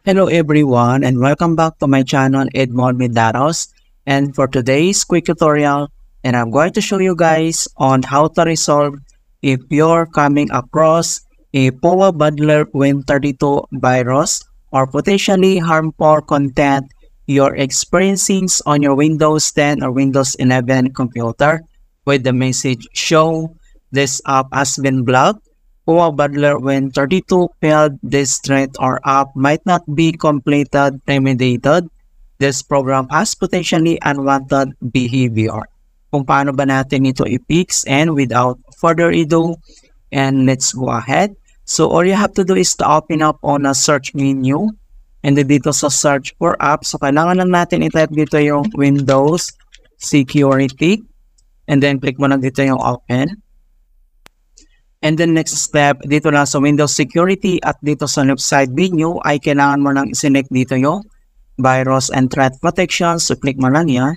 Hello everyone and welcome back to my channel Edmond Medaros, and for today's quick tutorial and I'm going to show you guys on how to resolve if you're coming across a POA Bundler Win32 virus or potentially harmful content you're experiencing on your Windows 10 or Windows 11 computer with the message show this app has been blocked. POA Bundler Win32 failed. This threat or app might not be completed remediated. This program has potentially unwanted behavior. Kung paano ba natin ito i-fix, and without further ado, and let's go ahead. So all you have to do is to open up on a search menu, and then dito sa search for apps, so kailangan lang natin i-type dito yung Windows Security, and then click mo lang dito yung open. And then next step, dito na sa Windows Security at dito sa left side menu ay kailangan mo lang i-select dito yung Virus and Threat Protection. So click mo lang yan.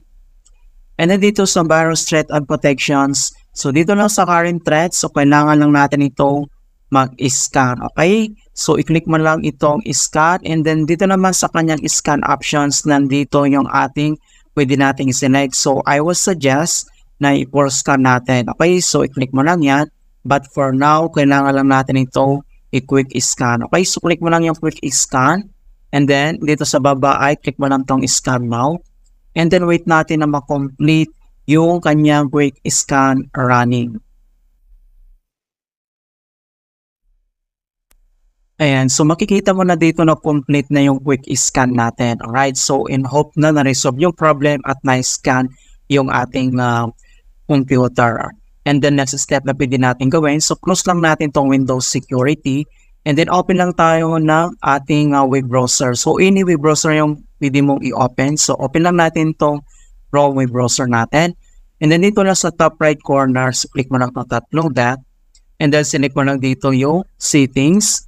And then dito sa Virus, Threat and Protections, so dito lang sa current threat, so kailangan lang natin itong mag-scan. Okay? So i-click mo lang itong scan, and then dito naman sa kanyang scan options, nandito yung ating pwede nating i-select. So I would suggest na i-force scan natin. Okay? So i-click mo lang yan. But for now, kailangan lang natin ito i-quick scan. Okay, so click mo lang yung quick scan. And then, dito sa baba ay click mo lang tong scan now. And then, wait natin na ma-complete yung kanyang quick scan running. Ayan, so makikita mo na dito na complete na yung quick scan natin. Alright, so in hope na na-resolve yung problem at na-scan yung ating computer. And then next step na pwede natin gawin, so close lang natin tong Windows Security and then open lang tayo ng ating web browser. So any web browser yung pwede mong i-open. So open lang natin tong Chrome web browser natin. And then dito na sa top right corner, so click mo lang itong tatlong dot. And then select mo lang dito yung settings.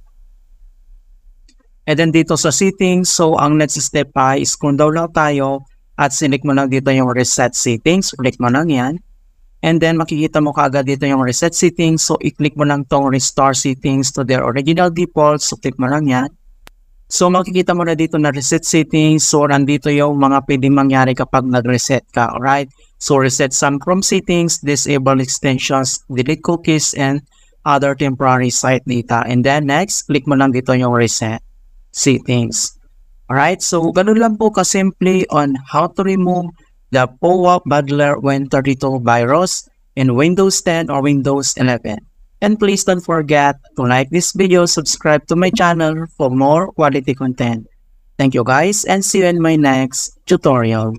And then dito sa settings, so ang next step ay scroll down lang tayo at select mo lang dito yung reset settings. Click mo lang yan. And then makikita mo kaagad dito yung reset settings. So i-click mo lang tong restore settings to their original default. So click mo lang yan. So makikita mo na dito na reset settings. So nandito yung mga pwedeng mangyari kapag nag-reset ka. Alright. So reset some Chrome settings, disable extensions, delete cookies, and other temporary site data. And then next, click mo lang dito yung reset settings. Alright. So ganun lang po kasimple on how to remove the POA Bundler Win32 virus in Windows 10 or Windows 11. And please don't forget to like this video, subscribe to my channel for more quality content. Thank you guys, and see you in my next tutorial.